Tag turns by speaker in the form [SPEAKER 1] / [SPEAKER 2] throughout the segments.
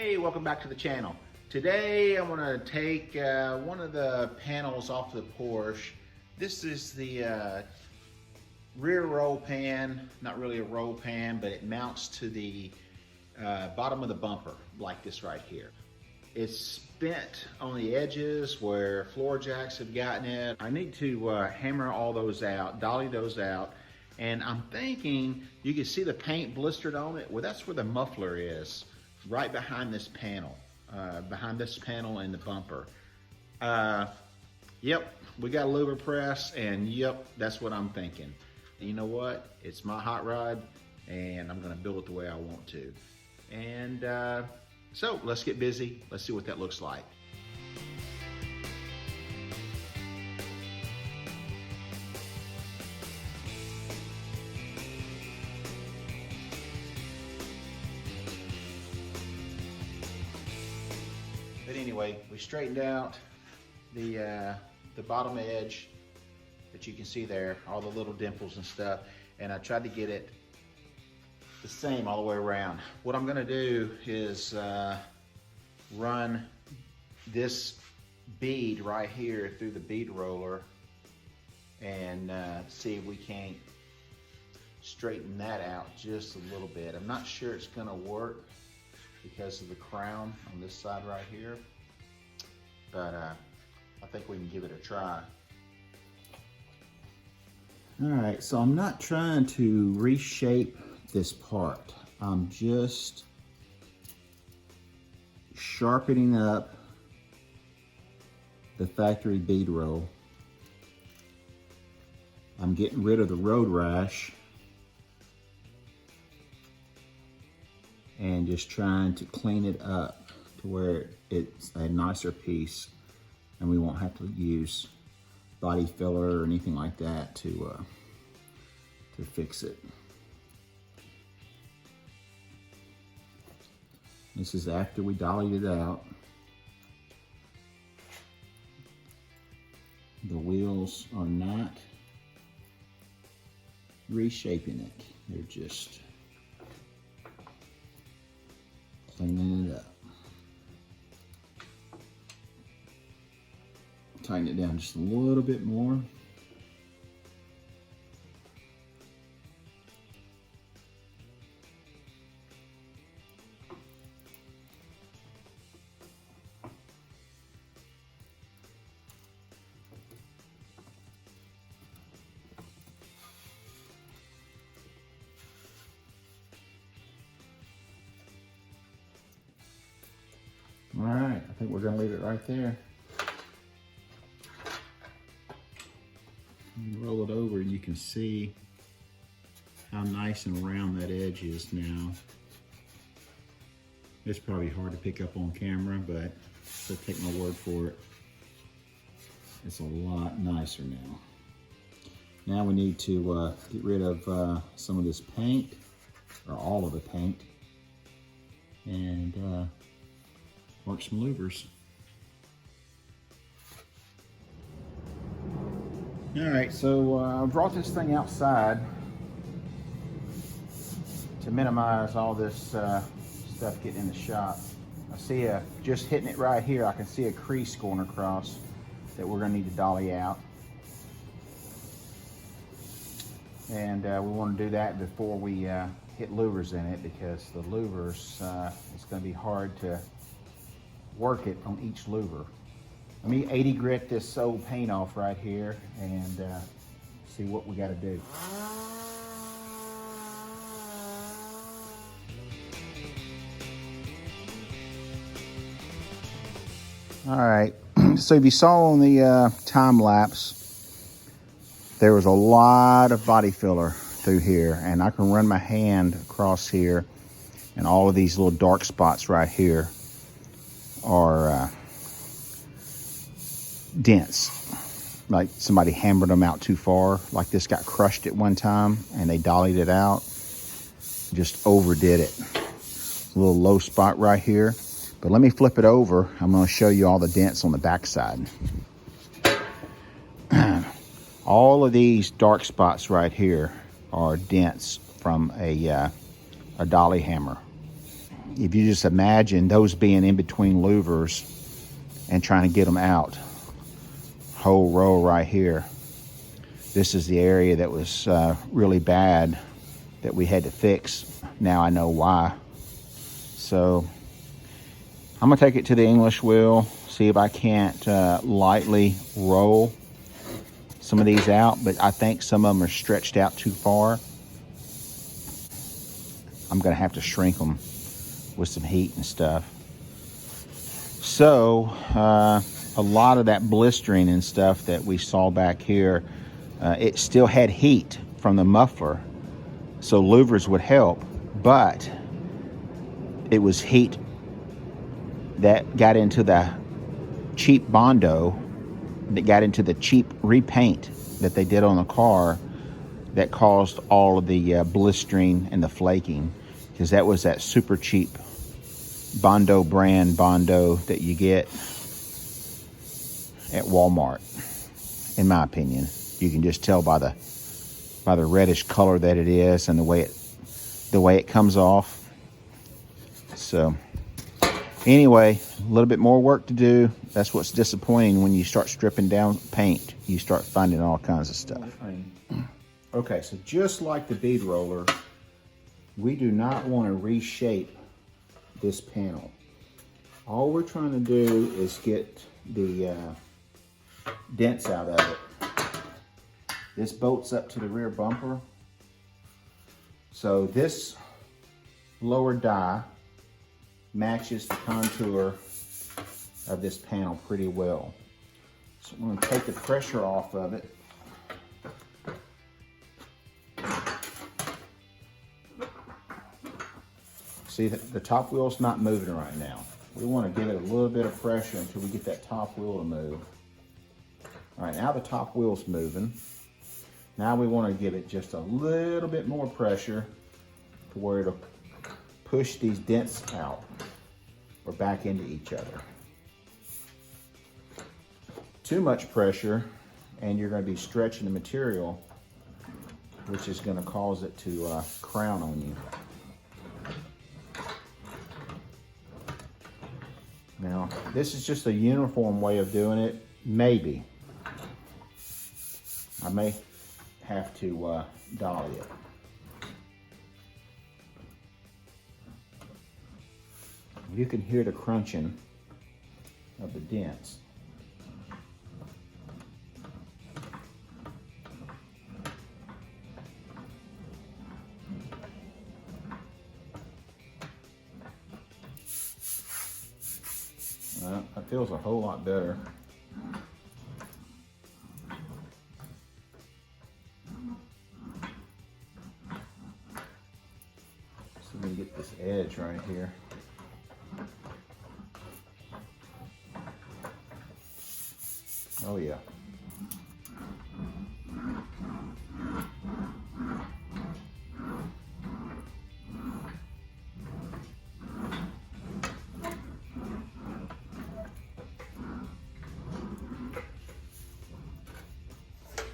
[SPEAKER 1] Hey, welcome back to the channel. Today I'm going to take one of the panels off the Porsche. This is the rear roll pan, not really a roll pan, but it mounts to the bottom of the bumper like this right here. It's bent on the edges where floor jacks have gotten it. I need to hammer all those out, dolly those out, and I'm thinking you can see the paint blistered on it. Well, that's where the muffler is, right behind this panel, in the bumper. Yep, we got a louver press, and yep, that's what I'm thinking. You know what? It's my hot rod, and I'm gonna build it the way I want to. And so let's get busy. Let's see what that looks like. But anyway, we straightened out the bottom edge that you can see there, all the little dimples and stuff, and I tried to get it the same all the way around. What I'm gonna do is run this bead right here through the bead roller and see if we can't straighten that out just a little bit. I'm not sure it's gonna work because of the crown on this side right here, but I think we can give it a try. All right, so I'm not trying to reshape this part. I'm just sharpening up the factory bead roll. I'm getting rid of the road rash and just trying to clean it up to where it's a nicer piece and we won't have to use body filler or anything like that to fix it. This is after we dollied it out. The wheels are not reshaping it. They're just cleaning it up. Tighten it down just a little bit more. All right, I think we're gonna leave it right there. Roll it over and you can see how nice and round that edge is now. It's probably hard to pick up on camera, but so take my word for it. It's a lot nicer now. Now we need to get rid of some of this paint, or all of the paint, and work some louvers. All right, so I brought this thing outside to minimize all this stuff getting in the shop. I see just hitting it right here, I can see a crease going across that we're gonna need to dolly out. And we wanna do that before we hit louvers in it, because the louvers, it's gonna be hard to work it on each louver. Let me 80 grit this old paint off right here and see what we got to do. All right, so if you saw on the time lapse, there was a lot of body filler through here, and I can run my hand across here, and all of these little dark spots right here are dents, like somebody hammered them out too far. Like this got crushed at one time and they dollied it out, just overdid it. A little low spot right here, but let me flip it over. I'm going to show you all the dents on the backside. All of these dark spots right here are dents from a dolly hammer. if you just imagine those being in between louvers and trying to get them out, whole row right here. This is the area that was really bad that we had to fix. Now I know why. So I'm gonna take it to the English wheel, see if I can't lightly roll some of these out, but I think some of them are stretched out too far. I'm gonna have to shrink them with some heat and stuff. So a lot of that blistering and stuff that we saw back here, it still had heat from the muffler, so louvers would help, but it was heat that got into the cheap Bondo, that got into the cheap repaint that they did on the car, that caused all of the blistering and the flaking, because that was that super cheap Bondo brand Bondo that you get at Walmart. In my opinion, you can just tell by the reddish color that it is and the way it comes off. So anyway, a little bit more work to do. That's what's disappointing when you start stripping down paint. You start finding all kinds of stuff. Okay, so just like the bead roller, we do not want to reshape this panel. All we're trying to do is get the dents out of it. This bolts up to the rear bumper. So this lower die matches the contour of this panel pretty well. So I'm going to take the pressure off of it. See, the top wheel's not moving right now. We want to give it a little bit of pressure until we get that top wheel to move. All right, now the top wheel's moving. Now we want to give it just a little bit more pressure to where it'll push these dents out or back into each other. Too much pressure and you're going to be stretching the material, which is going to cause it to crown on you. Now, this is just a uniform way of doing it. Maybe. I may have to dolly it. You can hear the crunching of the dents. Well, that feels a whole lot better. So we can get this edge right here. Oh yeah.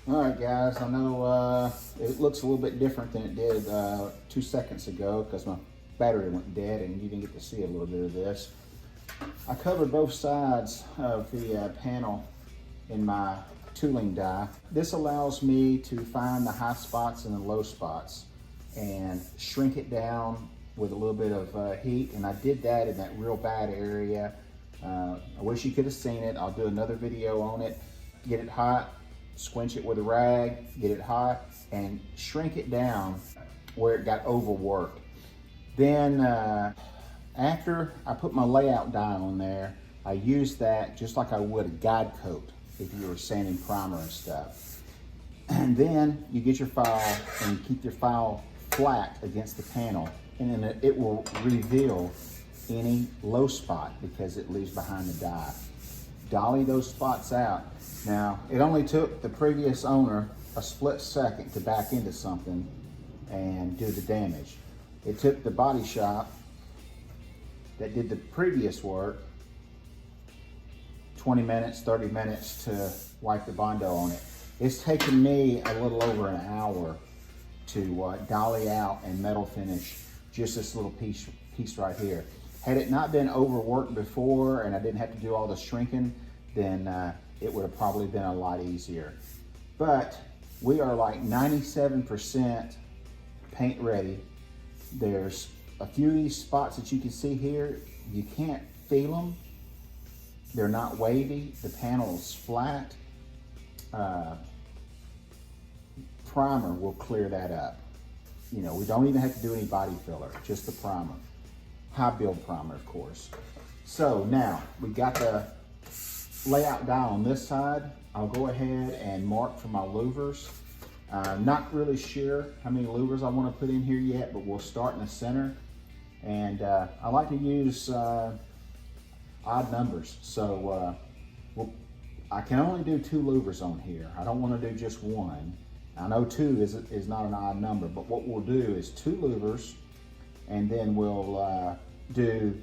[SPEAKER 1] All right, guys, I know it looks a little bit different than it did 2 seconds ago because my battery went dead and you didn't get to see a little bit of this. I covered both sides of the panel in my tooling die. This allows me to find the high spots and the low spots and shrink it down with a little bit of heat, and I did that in that real bad area. I wish you could have seen it. I'll do another video on it. Get it hot, squinch it with a rag, get it hot, and shrink it down where it got overworked. Then after I put my layout die on there, I used that just like I would a guide coat if you were sanding primer and stuff. And then you get your file and you keep your file flat against the panel, and then it will reveal any low spot because it leaves behind the die. Dolly those spots out. Now, it only took the previous owner a split second to back into something and do the damage. It took the body shop that did the previous work 20 minutes, 30 minutes to wipe the Bondo on it. It's taken me a little over an hour to dolly out and metal finish just this little piece right here. Had it not been overworked before and I didn't have to do all the shrinking, then it would have probably been a lot easier. But we are like 97% paint ready. There's a few of these spots that you can see here, you can't feel them. They're not wavy, the panel is flat. Primer will clear that up. You know, we don't even have to do any body filler, just the primer. High build primer, of course. So now we got the layout down on this side. I'll go ahead and mark for my louvers. Not really sure how many louvers I want to put in here yet, but we'll start in the center. And I like to use odd numbers. So I can only do 2 louvers on here. I don't want to do just 1. I know 2 is not an odd number, but what we'll do is 2 louvers, and then we'll do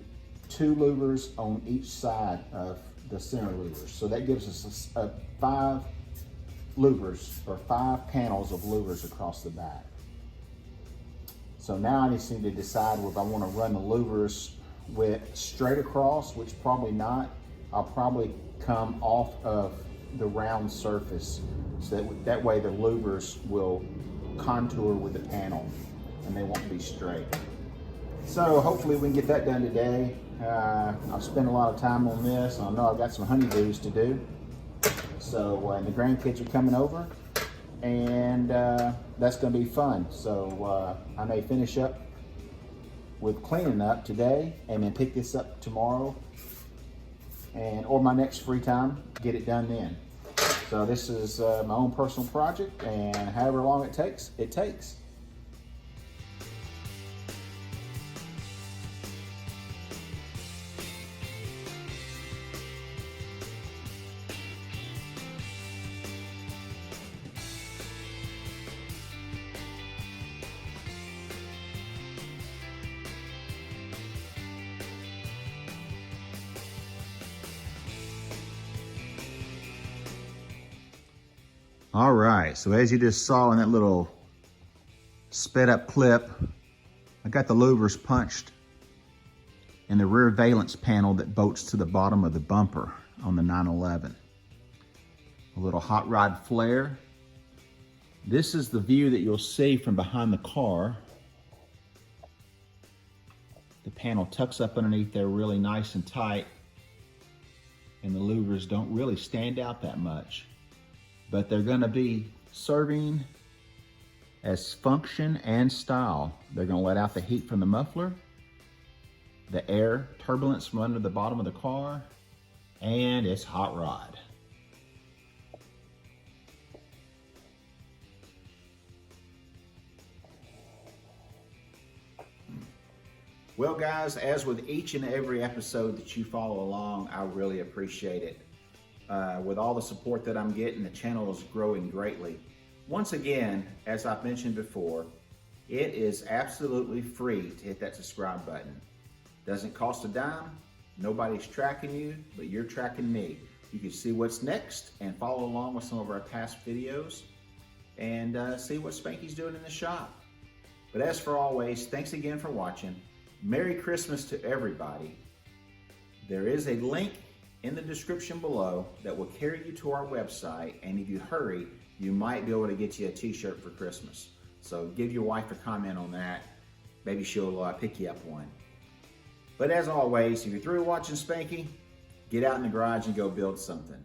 [SPEAKER 1] 2 louvers on each side of the center louvers. So that gives us 5 louvers, or 5 panels of louvers across the back. So now I just need to decide if I want to run the louvers with straight across, which probably not. I'll probably come off of the round surface, so that way the louvers will contour with the panel and they won't be straight. So hopefully we can get that done today. I've spent a lot of time on this. I know I've got some honeydews to do. So and the grandkids are coming over, and that's going to be fun. So I may finish up with cleaning up today and then pick this up tomorrow, or my next free time, get it done then. So this is my own personal project, and however long it takes, it takes. All right, so as you just saw in that little sped up clip, I got the louvers punched in the rear valence panel that bolts to the bottom of the bumper on the 911. A little hot rod flare. This is the view that you'll see from behind the car. The panel tucks up underneath there really nice and tight, and the louvers don't really stand out that much. But they're going to be serving as function and style. They're going to let out the heat from the muffler, the air turbulence from under the bottom of the car, and it's hot rod. Well guys, as with each and every episode that you follow along, I really appreciate it. With all the support that I'm getting, the channel is growing greatly. Once again, as I've mentioned before, it is absolutely free to hit that subscribe button. Doesn't cost a dime, nobody's tracking you, but you're tracking me. You can see what's next and follow along with some of our past videos and see what Spanky's doing in the shop. But as for always, thanks again for watching. Merry Christmas to everybody. There is a link in the description below that will carry you to our website, and if you hurry, you might be able to get you a t-shirt for Christmas. So give your wife a comment on that. Maybe she'll pick you up one. But as always, if you're through watching Spanky, get out in the garage and go build something.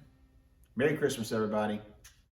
[SPEAKER 1] Merry Christmas, everybody.